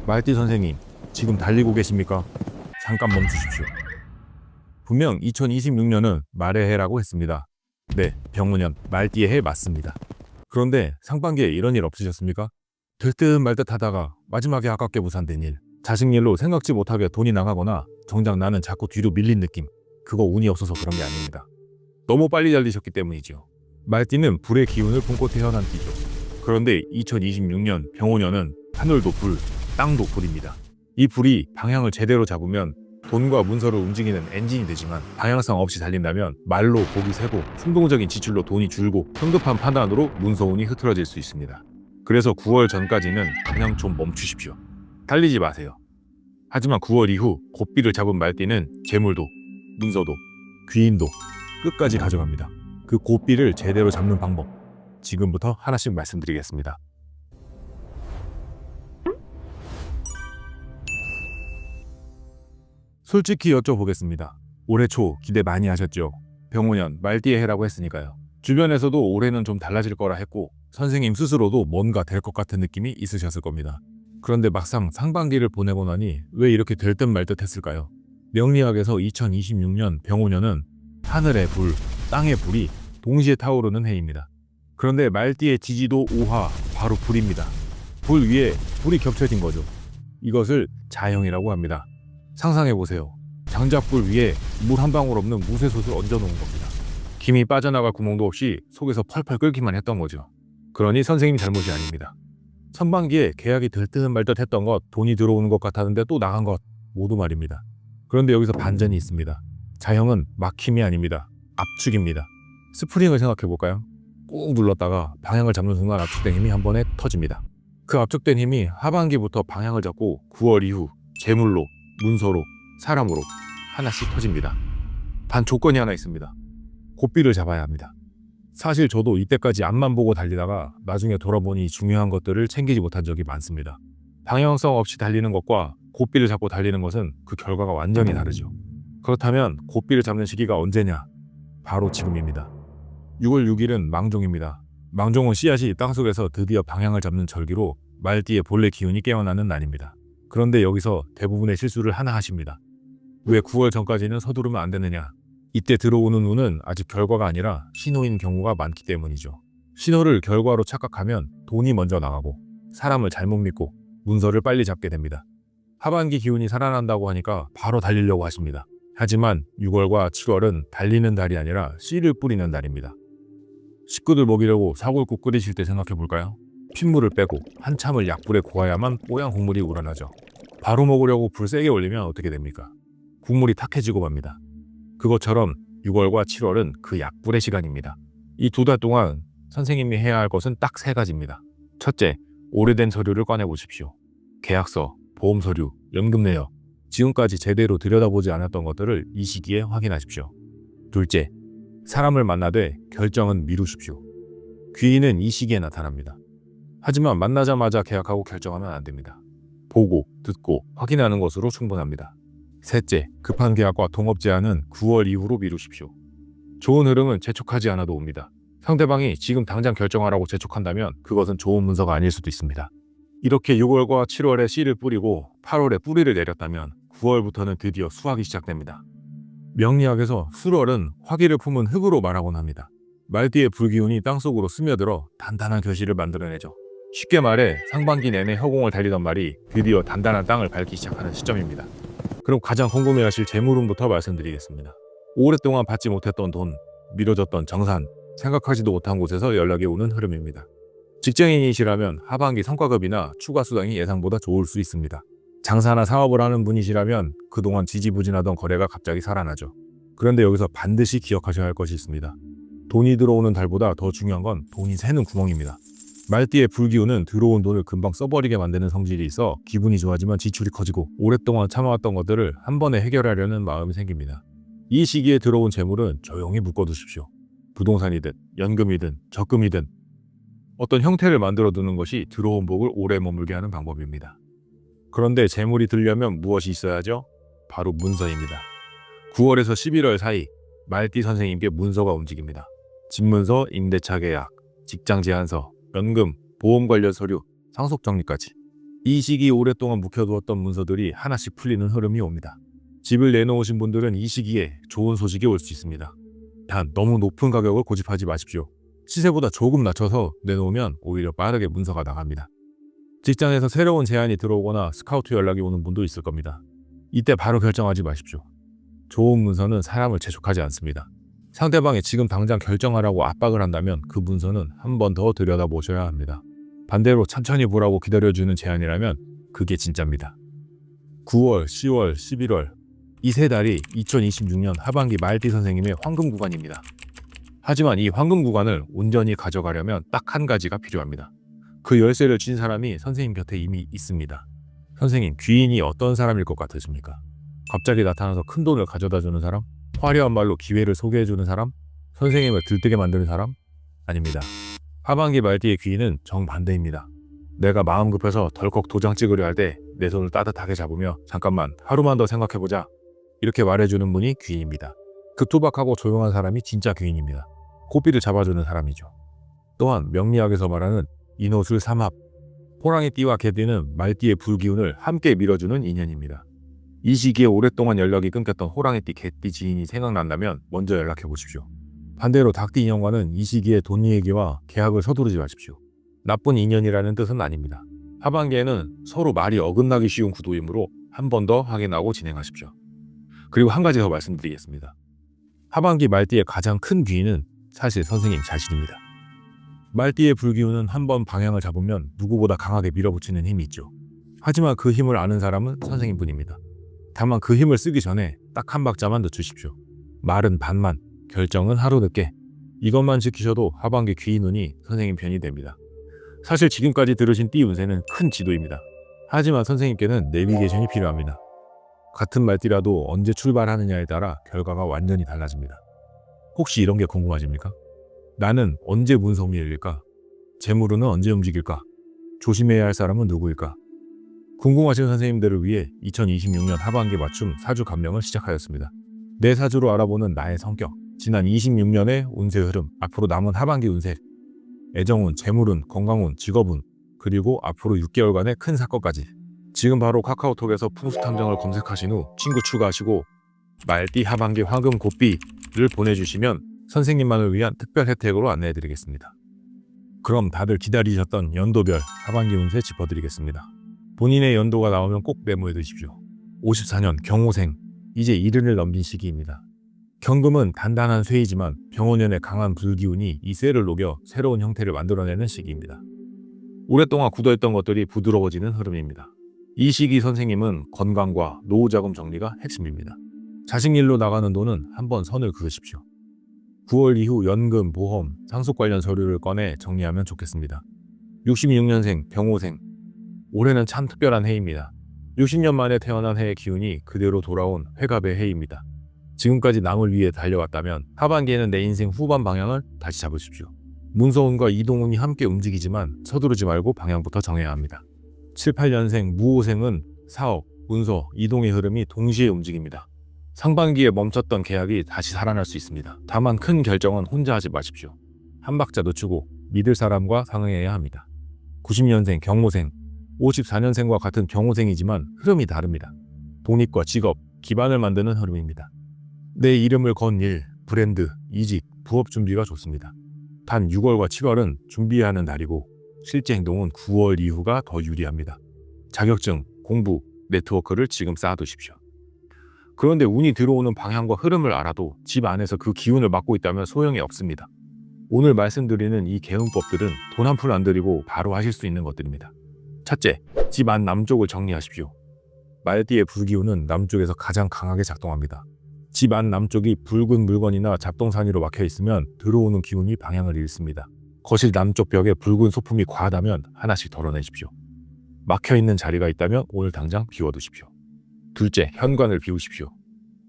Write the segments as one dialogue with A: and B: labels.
A: 말띠 선생님, 지금 달리고 계십니까? 잠깐 멈추십시오. 분명 2026년은 말의 해라고 했습니다. 네, 병문년 말띠의 해 맞습니다. 그런데 상반기에 이런 일 없으셨습니까? 될 듯 말 듯 하다가 마지막에 아깝게 무산된 일, 자식 일로 생각지 못하게 돈이 나가거나 정작 나는 자꾸 뒤로 밀린 느낌, 그거 운이 없어서 그런 게 아닙니다. 너무 빨리 달리셨기 때문이죠. 말띠는 불의 기운을 품고 태어난 띠죠. 그런데 2026년 병오년은 하늘도 불, 땅도 불입니다. 이 불이 방향을 제대로 잡으면 돈과 문서를 움직이는 엔진이 되지만 방향성 없이 달린다면 말로 복이 새고 충동적인 지출로 돈이 줄고 성급한 판단으로 문서운이 흐트러질 수 있습니다. 그래서 9월 전까지는 그냥 좀 멈추십시오. 달리지 마세요. 하지만 9월 이후 고삐를 잡은 말띠는 재물도, 문서도, 귀인도 끝까지 가져갑니다. 그 고삐를 제대로 잡는 방법, 지금부터 하나씩 말씀드리겠습니다. 솔직히 여쭤보겠습니다. 올해 초 기대 많이 하셨죠? 병오년 말띠의 해라고 했으니까요. 주변에서도 올해는 좀 달라질 거라 했고 선생님 스스로도 뭔가 될 것 같은 느낌이 있으셨을 겁니다. 그런데 막상 상반기를 보내고 나니 왜 이렇게 될 듯 말 듯 했을까요? 명리학에서 2026년 병오년은 하늘의 불, 땅의 불이 동시에 타오르는 해입니다. 그런데 말띠의 지지도 오화, 바로 불입니다. 불 위에 불이 겹쳐진 거죠. 이것을 자형이라고 합니다. 상상해보세요. 장작불 위에 물 한 방울 없는 무쇠솥을 얹어놓은 겁니다. 김이 빠져나갈 구멍도 없이 속에서 펄펄 끓기만 했던 거죠. 그러니 선생님 잘못이 아닙니다. 선반기에 계약이 될 듯 말 듯 했던 것, 돈이 들어오는 것 같았는데 또 나간 것, 모두 말입니다. 그런데 여기서 반전이 있습니다. 자형은 막힘이 아닙니다. 압축입니다. 스프링을 생각해볼까요? 꾹 눌렀다가 방향을 잡는 순간 압축된 힘이 한 번에 터집니다. 그 압축된 힘이 하반기부터 방향을 잡고 9월 이후 재물로, 문서로, 사람으로 하나씩 터집니다. 단 조건이 하나 있습니다. 고삐를 잡아야 합니다. 사실 저도 이때까지 앞만 보고 달리다가 나중에 돌아보니 중요한 것들을 챙기지 못한 적이 많습니다. 방향성 없이 달리는 것과 고삐를 잡고 달리는 것은 그 결과가 완전히 다르죠. 그렇다면 고삐를 잡는 시기가 언제냐? 바로 지금입니다. 6월 6일은 망종입니다. 망종은 씨앗이 땅속에서 드디어 방향을 잡는 절기로 말띠의 본래 기운이 깨어나는 날입니다. 그런데 여기서 대부분의 실수를 하나 하십니다. 왜 9월 전까지는 서두르면 안 되느냐? 이때 들어오는 운은 아직 결과가 아니라 신호인 경우가 많기 때문이죠. 신호를 결과로 착각하면 돈이 먼저 나가고 사람을 잘못 믿고 문서를 빨리 잡게 됩니다. 하반기 기운이 살아난다고 하니까 바로 달리려고 하십니다. 하지만 6월과 7월은 달리는 달이 아니라 씨를 뿌리는 달입니다. 식구들 먹이려고 사골국 끓이실 때 생각해 볼까요? 핏물을 빼고 한참을 약불에 고아야만 뽀얀 국물이 우러나죠. 바로 먹으려고 불 세게 올리면 어떻게 됩니까? 국물이 탁해지고 맙니다. 그것처럼 6월과 7월은 그 약불의 시간입니다. 이 2달 동안 선생님이 해야 할 것은 딱 3가지입니다. 첫째, 오래된 서류를 꺼내보십시오. 계약서, 보험 서류, 연금 내역, 지금까지 제대로 들여다보지 않았던 것들을 이 시기에 확인하십시오. 둘째, 사람을 만나되 결정은 미루십시오. 귀인은 이 시기에 나타납니다. 하지만 만나자마자 계약하고 결정하면 안 됩니다. 보고, 듣고, 확인하는 것으로 충분합니다. 셋째, 급한 계약과 동업 제안은 9월 이후로 미루십시오. 좋은 흐름은 재촉하지 않아도 옵니다. 상대방이 지금 당장 결정하라고 재촉한다면 그것은 좋은 문서가 아닐 수도 있습니다. 이렇게 6월과 7월에 씨를 뿌리고 8월에 뿌리를 내렸다면 9월부터는 드디어 수확이 시작됩니다. 명리학에서 술월은 화기를 품은 흙으로 말하곤 합니다. 말띠의 불기운이 땅속으로 스며들어 단단한 결실을 만들어내죠. 쉽게 말해 상반기 내내 허공을 달리던 말이 드디어 단단한 땅을 밟기 시작하는 시점입니다. 그럼 가장 궁금해하실 재물운부터 말씀드리겠습니다. 오랫동안 받지 못했던 돈, 미뤄졌던 정산, 생각하지도 못한 곳에서 연락이 오는 흐름입니다. 직장인이시라면 하반기 성과급이나 추가 수당이 예상보다 좋을 수 있습니다. 장사나 사업을 하는 분이시라면 그동안 지지부진하던 거래가 갑자기 살아나죠. 그런데 여기서 반드시 기억하셔야 할 것이 있습니다. 돈이 들어오는 달보다 더 중요한 건 돈이 새는 구멍입니다. 말띠의 불기운은 들어온 돈을 금방 써버리게 만드는 성질이 있어 기분이 좋아지만 지출이 커지고 오랫동안 참아왔던 것들을 한 번에 해결하려는 마음이 생깁니다. 이 시기에 들어온 재물은 조용히 묶어두십시오. 부동산이든 연금이든 적금이든 어떤 형태를 만들어 두는 것이 들어온 복을 오래 머물게 하는 방법입니다. 그런데 재물이 들려면 무엇이 있어야죠? 바로 문서입니다. 9월에서 11월 사이 말띠 선생님께 문서가 움직입니다. 집문서, 임대차 계약, 직장 제안서, 연금, 보험 관련 서류, 상속 정리까지. 이 시기 오랫동안 묵혀두었던 문서들이 하나씩 풀리는 흐름이 옵니다. 집을 내놓으신 분들은 이 시기에 좋은 소식이 올 수 있습니다. 단 너무 높은 가격을 고집하지 마십시오. 시세보다 조금 낮춰서 내놓으면 오히려 빠르게 문서가 나갑니다. 직장에서 새로운 제안이 들어오거나 스카우트 연락이 오는 분도 있을 겁니다. 이때 바로 결정하지 마십시오. 좋은 문서는 사람을 재촉하지 않습니다. 상대방이 지금 당장 결정하라고 압박을 한다면 그 문서는 한 번 더 들여다보셔야 합니다. 반대로 천천히 보라고 기다려주는 제안이라면 그게 진짜입니다. 9월, 10월, 11월 이 세 달이 2026년 하반기 말띠 선생님의 황금 구간입니다. 하지만 이 황금 구간을 온전히 가져가려면 딱 한 가지가 필요합니다. 그 열쇠를 쥔 사람이 선생님 곁에 이미 있습니다. 선생님, 귀인이 어떤 사람일 것 같으십니까? 갑자기 나타나서 큰 돈을 가져다주는 사람? 화려한 말로 기회를 소개해주는 사람? 선생님을 들뜨게 만드는 사람? 아닙니다. 하반기 말띠의 귀인은 정반대입니다. 내가 마음 급해서 덜컥 도장 찍으려 할 때 내 손을 따뜻하게 잡으며 잠깐만 하루만 더 생각해보자 이렇게 말해주는 분이 귀인입니다. 급투박하고 조용한 사람이 진짜 귀인입니다. 고삐를 잡아주는 사람이죠. 또한 명리학에서 말하는 인호술 삼합, 호랑이띠와 개띠는 말띠의 불기운을 함께 밀어주는 인연입니다. 이 시기에 오랫동안 연락이 끊겼던 호랑이띠, 개띠 지인이 생각난다면 먼저 연락해 보십시오. 반대로 닭띠 인연과는 이 시기에 돈 얘기와 계약을 서두르지 마십시오. 나쁜 인연이라는 뜻은 아닙니다. 하반기에는 서로 말이 어긋나기 쉬운 구도이므로 한 번 더 확인하고 진행하십시오. 그리고 한 가지 더 말씀드리겠습니다. 하반기 말띠의 가장 큰 귀인은 사실 선생님 자신입니다. 말띠의 불기운은 한번 방향을 잡으면 누구보다 강하게 밀어붙이는 힘이 있죠. 하지만 그 힘을 아는 사람은 선생님뿐입니다. 다만 그 힘을 쓰기 전에 딱 한 박자만 늦추십시오. 말은 반만, 결정은 하루 늦게. 이것만 지키셔도 하반기 귀인운이 선생님 편이 됩니다. 사실 지금까지 들으신 띠 운세는 큰 지도입니다. 하지만 선생님께는 내비게이션이 필요합니다. 같은 말띠라도 언제 출발하느냐에 따라 결과가 완전히 달라집니다. 혹시 이런 게 궁금하십니까? 나는 언제 문서움이 열릴까? 재물운은 언제 움직일까? 조심해야 할 사람은 누구일까? 궁금하신 선생님들을 위해 2026년 하반기 맞춤 사주 감명을 시작하였습니다. 내 사주로 알아보는 나의 성격, 지난 26년의 운세 흐름, 앞으로 남은 하반기 운세, 애정운, 재물운, 건강운, 직업운, 그리고 앞으로 6개월간의 큰 사건까지. 지금 바로 카카오톡에서 풍수탐정을 검색하신 후 친구 추가하시고 말띠 하반기 황금 고삐를 보내주시면 선생님만을 위한 특별 혜택으로 안내해드리겠습니다. 그럼 다들 기다리셨던 연도별 하반기 운세 짚어드리겠습니다. 본인의 연도가 나오면 꼭 메모해 두십시오. 54년 경호생, 이제 70을 넘긴 시기입니다. 경금은 단단한 쇠이지만 병원년의 강한 불기운이 이 쇠를 녹여 새로운 형태를 만들어내는 시기입니다. 오랫동안 굳어있던 것들이 부드러워지는 흐름입니다. 이 시기 선생님은 건강과 노후자금 정리가 핵심입니다. 자식 일로 나가는 돈은 한번 선을 그으십시오. 9월 이후 연금, 보험, 상속 관련 서류를 꺼내 정리하면 좋겠습니다. 66년생, 병호생, 올해는 참 특별한 해입니다. 60년 만에 태어난 해의 기운이 그대로 돌아온 회갑의 해입니다. 지금까지 남을 위해 달려왔다면 하반기에는 내 인생 후반 방향을 다시 잡으십시오. 문서운과 이동운이 함께 움직이지만 서두르지 말고 방향부터 정해야 합니다. 7, 8년생, 무호생은 사업, 문서, 이동의 흐름이 동시에 움직입니다. 상반기에 멈췄던 계약이 다시 살아날 수 있습니다. 다만 큰 결정은 혼자 하지 마십시오. 한 박자 늦추고 믿을 사람과 상의해야 합니다. 90년생, 경호생, 54년생과 같은 경호생이지만 흐름이 다릅니다. 독립과 직업, 기반을 만드는 흐름입니다. 내 이름을 건 일, 브랜드, 이직, 부업 준비가 좋습니다. 단 6월과 7월은 준비해야 하는 달이고 실제 행동은 9월 이후가 더 유리합니다. 자격증, 공부, 네트워크를 지금 쌓아두십시오. 그런데 운이 들어오는 방향과 흐름을 알아도 집 안에서 그 기운을 맡고 있다면 소용이 없습니다. 오늘 말씀드리는 이 개운법들은 돈 한 푼 안 들이고 바로 하실 수 있는 것들입니다. 첫째, 집 안 남쪽을 정리하십시오. 말띠의 불기운은 남쪽에서 가장 강하게 작동합니다. 집 안 남쪽이 붉은 물건이나 잡동사니로 막혀 있으면 들어오는 기운이 방향을 잃습니다. 거실 남쪽 벽에 붉은 소품이 과하다면 하나씩 덜어내십시오. 막혀있는 자리가 있다면 오늘 당장 비워두십시오. 둘째, 현관을 비우십시오.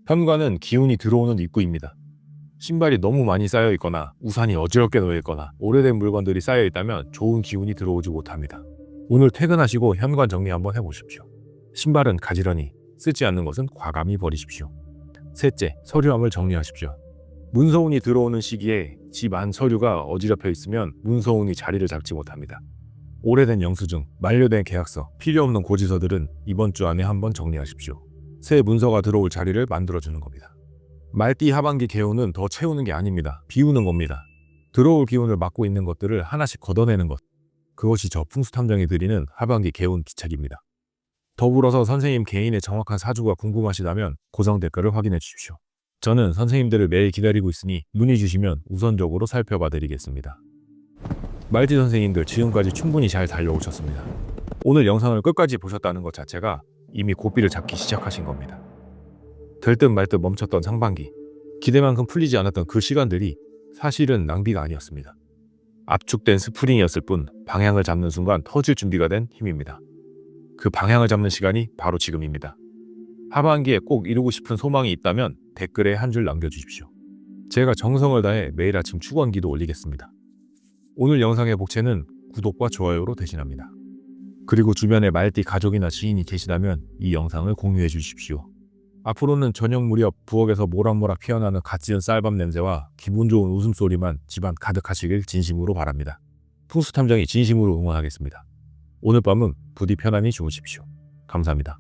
A: 현관은 기운이 들어오는 입구입니다. 신발이 너무 많이 쌓여 있거나 우산이 어지럽게 놓여 있거나 오래된 물건들이 쌓여 있다면 좋은 기운이 들어오지 못합니다. 오늘 퇴근하시고 현관 정리 한번 해보십시오. 신발은 가지런히, 쓰지 않는 것은 과감히 버리십시오. 셋째, 서류함을 정리하십시오. 문서운이 들어오는 시기에 집 안 서류가 어지럽혀 있으면 문서운이 자리를 잡지 못합니다. 오래된 영수증, 만료된 계약서, 필요 없는 고지서들은 이번 주 안에 한번 정리하십시오. 새 문서가 들어올 자리를 만들어주는 겁니다. 말띠 하반기 개운은 더 채우는 게 아닙니다. 비우는 겁니다. 들어올 기운을 막고 있는 것들을 하나씩 걷어내는 것. 그것이 저 풍수탐정이 드리는 하반기 개운 기책입니다. 더불어서 선생님 개인의 정확한 사주가 궁금하시다면 고정 댓글을 확인해 주십시오. 저는 선생님들을 매일 기다리고 있으니 문의 주시면 우선적으로 살펴봐 드리겠습니다. 말띠 선생님들 지금까지 충분히 잘 달려오셨습니다. 오늘 영상을 끝까지 보셨다는 것 자체가 이미 고삐를 잡기 시작하신 겁니다. 될 듯 말 듯 멈췄던 상반기, 기대만큼 풀리지 않았던 그 시간들이 사실은 낭비가 아니었습니다. 압축된 스프링이었을 뿐 방향을 잡는 순간 터질 준비가 된 힘입니다. 그 방향을 잡는 시간이 바로 지금입니다. 하반기에 꼭 이루고 싶은 소망이 있다면 댓글에 한 줄 남겨주십시오. 제가 정성을 다해 매일 아침 축원기도 올리겠습니다. 오늘 영상의 복채는 구독과 좋아요로 대신합니다. 그리고 주변에 말띠 가족이나 지인이 계시다면 이 영상을 공유해 주십시오. 앞으로는 저녁 무렵 부엌에서 모락모락 피어나는 갓 지은 쌀밥 냄새와 기분 좋은 웃음소리만 집안 가득하시길 진심으로 바랍니다. 풍수탐정이 진심으로 응원하겠습니다. 오늘 밤은 부디 편안히 주무십시오. 감사합니다.